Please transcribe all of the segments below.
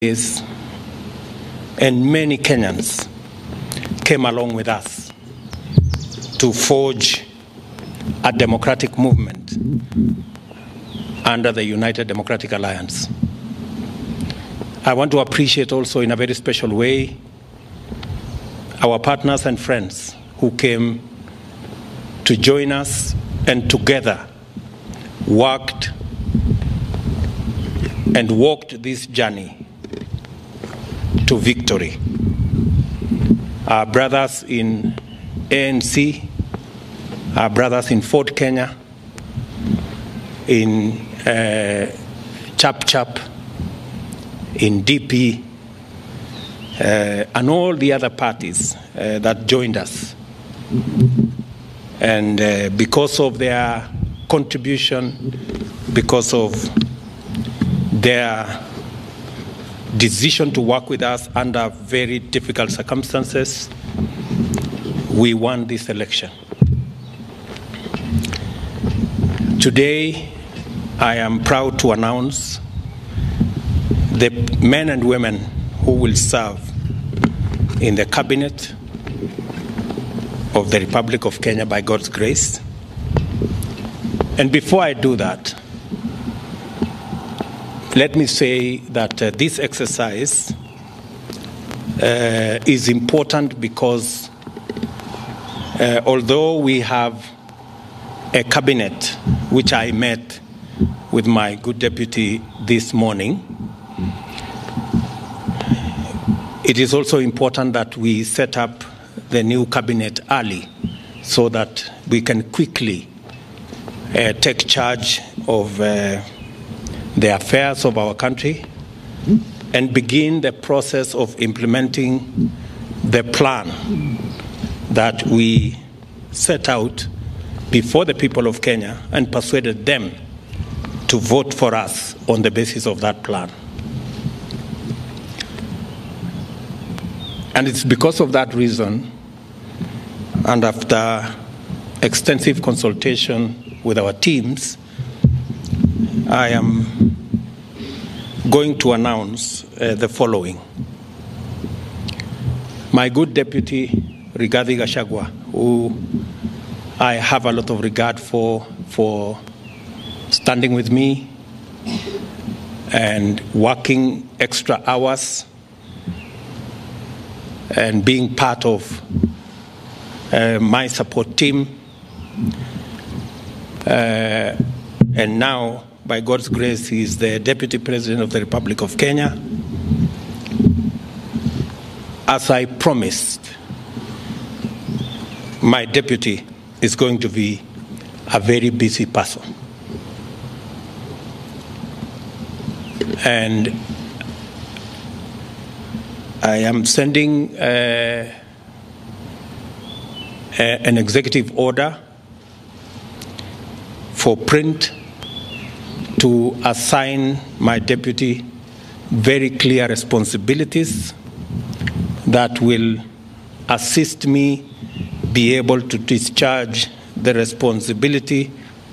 and many Kenyans came along with us to forge a democratic movement under the United Democratic Alliance. I want to appreciate also in a very special way our partners and friends who came to join us and together worked and walked this journey to victory. Our brothers in ANC, our brothers in Fort Kenya, in Chap, in DP, and all the other parties that joined us. And because of their contribution, because of their decision to work with us under very difficult circumstances, we won this election. Today, I am proud to announce the men and women who will serve in the cabinet of the Republic of Kenya by God's grace. And before I do that, let me say that this exercise is important because although we have a cabinet, which I met with my good deputy this morning, it is also important that we set up the new cabinet early so that we can quickly take charge of the affairs of our country and begin the process of implementing the plan that we set out before the people of Kenya and persuaded them to vote for us on the basis of that plan. And it's because of that reason, and after extensive consultation with our teams, I am going to announce the following. My good deputy, Rigathi Gachagua, who I have a lot of regard for standing with me and working extra hours and being part of my support team. And now, by God's grace, he is the Deputy President of the Republic of Kenya. As I promised, my deputy is going to be a very busy person. And I am sending an executive order for print to assign my deputy very clear responsibilities that will assist me be able to discharge the responsibility,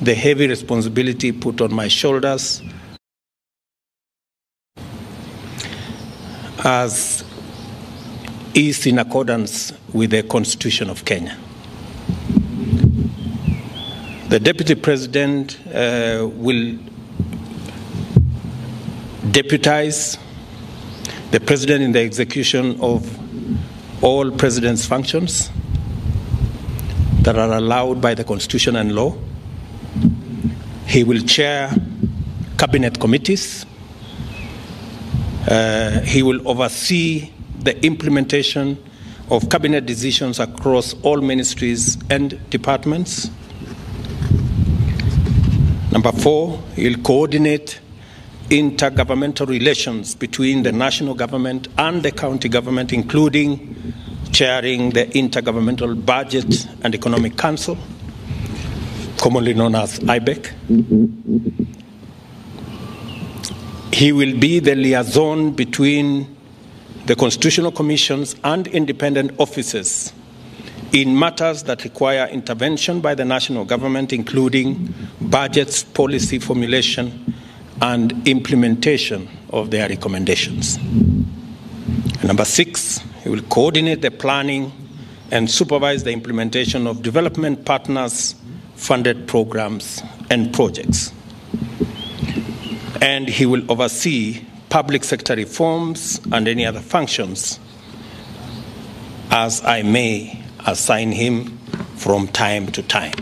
the heavy responsibility put on my shoulders as is in accordance with the Constitution of Kenya. The Deputy President will deputize the President in the execution of all President's functions that are allowed by the Constitution and law. He will chair cabinet committees. He will oversee the implementation of cabinet decisions across all ministries and departments. Number 4, he'll coordinate intergovernmental relations between the national government and the county government, including chairing the Intergovernmental Budget and Economic Council, commonly known as IBEC. He will be the liaison between the constitutional commissions and independent offices in matters that require intervention by the national government, including budgets, policy formulation, and implementation of their recommendations. Number 6, he will coordinate the planning and supervise the implementation of development partners' funded programs and projects. And he will oversee public sector reforms and any other functions as I may assign him from time to time.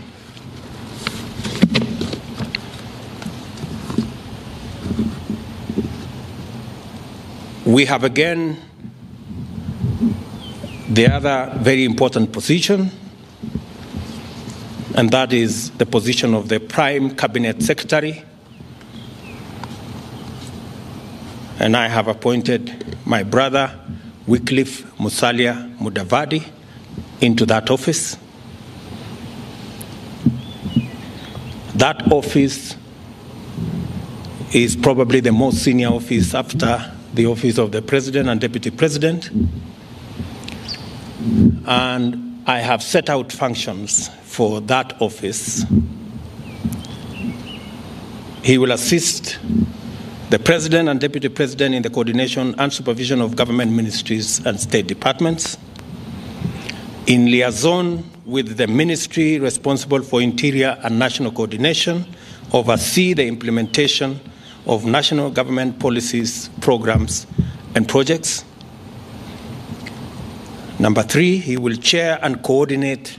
We have again the other very important position, and that is the position of the Prime Cabinet Secretary. And I have appointed my brother, Wycliffe Musalia Mudavadi, into that office. That office is probably the most senior office after the office of the President and Deputy President. And I have set out functions for that office. He will assist the President and Deputy President in the coordination and supervision of government ministries and state departments, in liaison with the ministry responsible for interior and national coordination, oversee the implementation of national government policies, programs, and projects. Number 3, he will chair and coordinate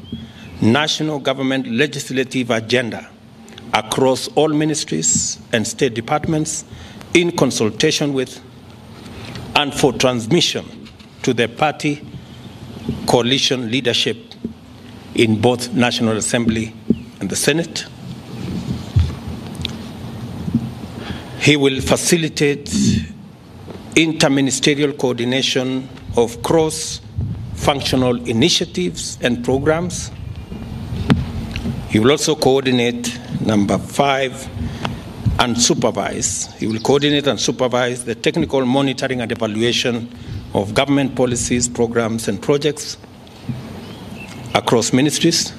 national government legislative agenda across all ministries and state departments in consultation with and for transmission to the party coalition leadership in both National Assembly and the Senate. He will facilitate interministerial coordination of cross-functional initiatives and programs. He will also coordinate, number 5, and supervise. He will coordinate and supervise the technical monitoring and evaluation of government policies, programs, and projects across ministries,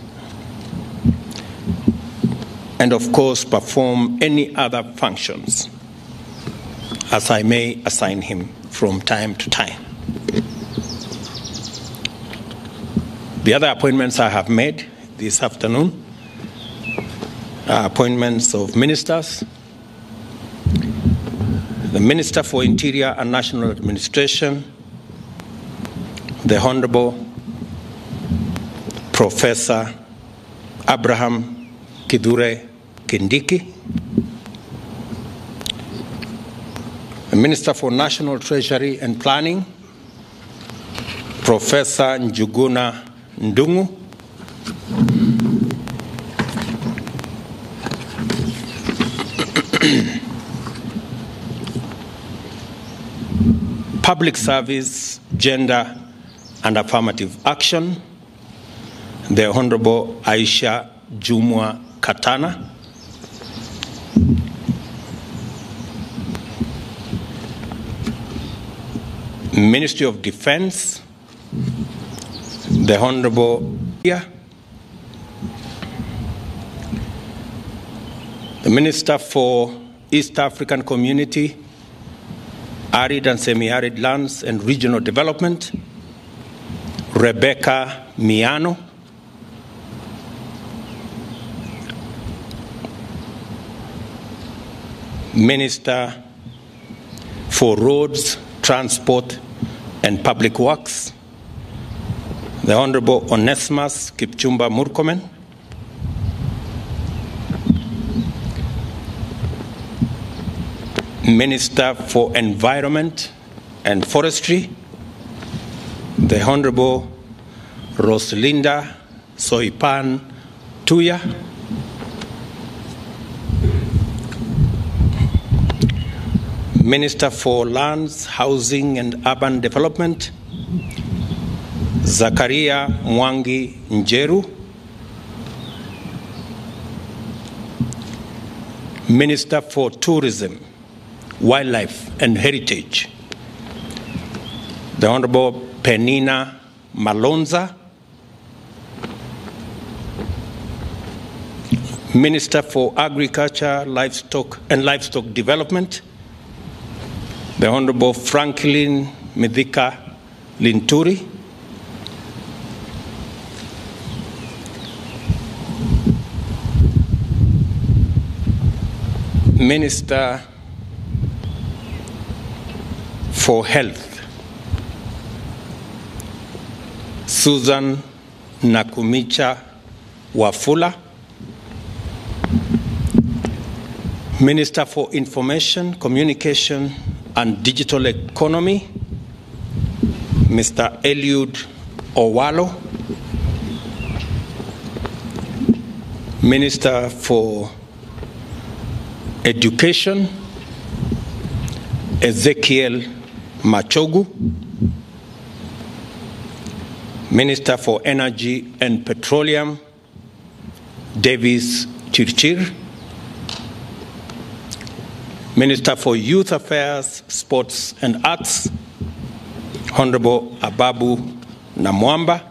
and of course perform any other functions as I may assign him from time to time. The other appointments I have made this afternoon are appointments of ministers. The Minister for Interior and National Administration, the Honorable Professor Abraham Kidure Kindiki, the Minister for National Treasury and Planning, Professor Njuguna Ndungu, Public Service, Gender and Affirmative Action, the Honorable Aisha Jumwa Katana, Ministry of Defense, the Honorable the Minister for East African Community, Arid and Semi-Arid Lands and Regional Development, Rebecca Miano, Minister for Roads, Transport and Public Works, the Honorable Onesimus Kipchumba Murkomen, Minister for Environment and Forestry, the Honorable Roslinda Soipan Tuya, Minister for Lands, Housing and Urban Development, Zakaria Mwangi Njeru, Minister for Tourism, Wildlife and Heritage, the Honorable Penina Malonza, Minister for Agriculture, Livestock and Livestock Development, The Honorable Franklin Mithika Linturi, Minister for Health, Susan Nakumicha Wafula, Minister for Information, Communication and Digital Economy, Mr. Eliud Owalo, Minister for Education, Ezekiel Machogu, Minister for Energy and Petroleum, Davis Chirchir, Minister for Youth Affairs, Sports and Arts, Honorable Ababu Namwamba,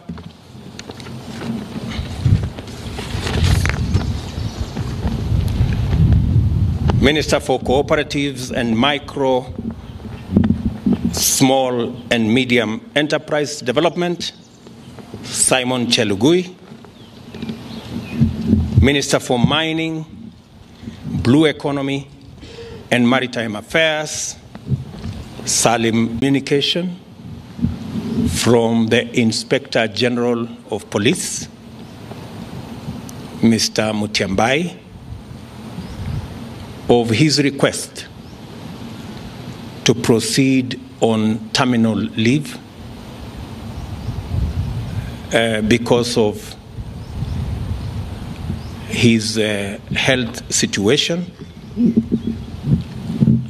Minister for Cooperatives and Micro, Small and Medium Enterprise Development, Simon Chelugui, Minister for Mining, Blue Economy and Maritime Affairs, Salim Communication, from the Inspector General of Police, Mr. Mutiambai, of his request to proceed on terminal leave because of his health situation.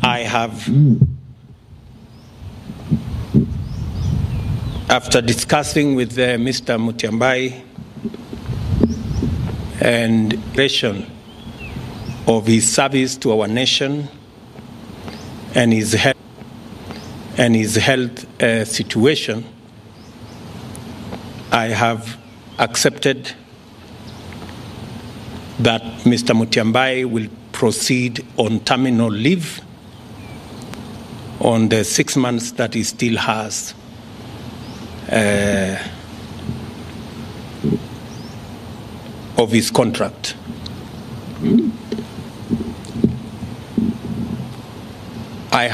I have, after discussing with Mr. Mutiambai and of his service to our nation and his health situation, I have accepted that Mr. Mutiambai will proceed on terminal leave on the 6 months that he still has of his contract. I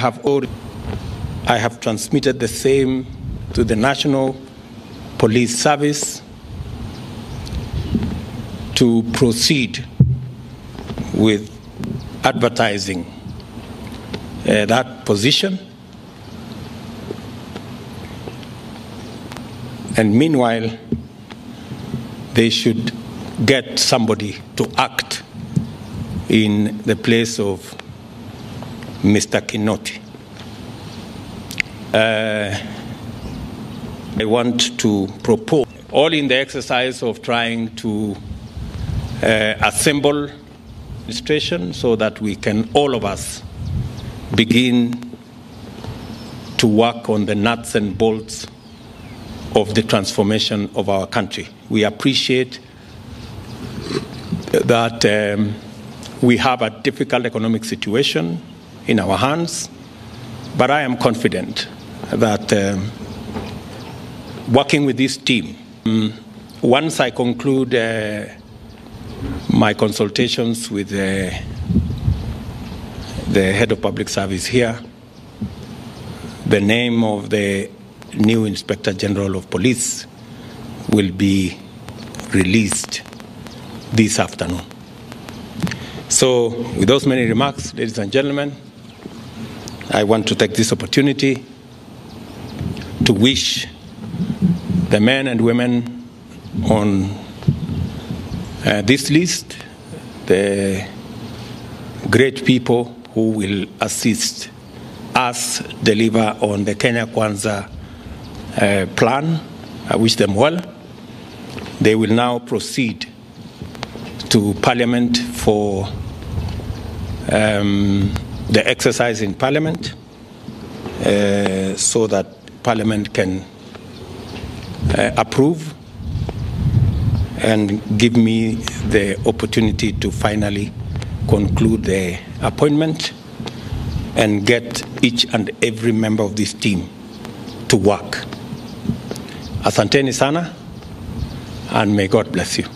have transmitted the same to the National Police Service to proceed with advertising that position. And meanwhile, they should get somebody to act in the place of Mr. Kinoti. I want to propose, all in the exercise of trying to assemble administration so that we can, all of us, begin to work on the nuts and bolts of the transformation of our country. We appreciate that we have a difficult economic situation in our hands, but I am confident that working with this team, once I conclude my consultations with the head of public service here, the name of the new Inspector General of Police will be released this afternoon. So, with those many remarks, ladies and gentlemen, I want to take this opportunity to wish the men and women on this list, the great people who will assist us deliver on the Kenya Kwanza plan. I wish them well. They will now proceed to Parliament for the exercise in Parliament so that Parliament can approve and give me the opportunity to finally conclude the appointment and get each and every member of this team to work. Asanteni sana, and may God bless you.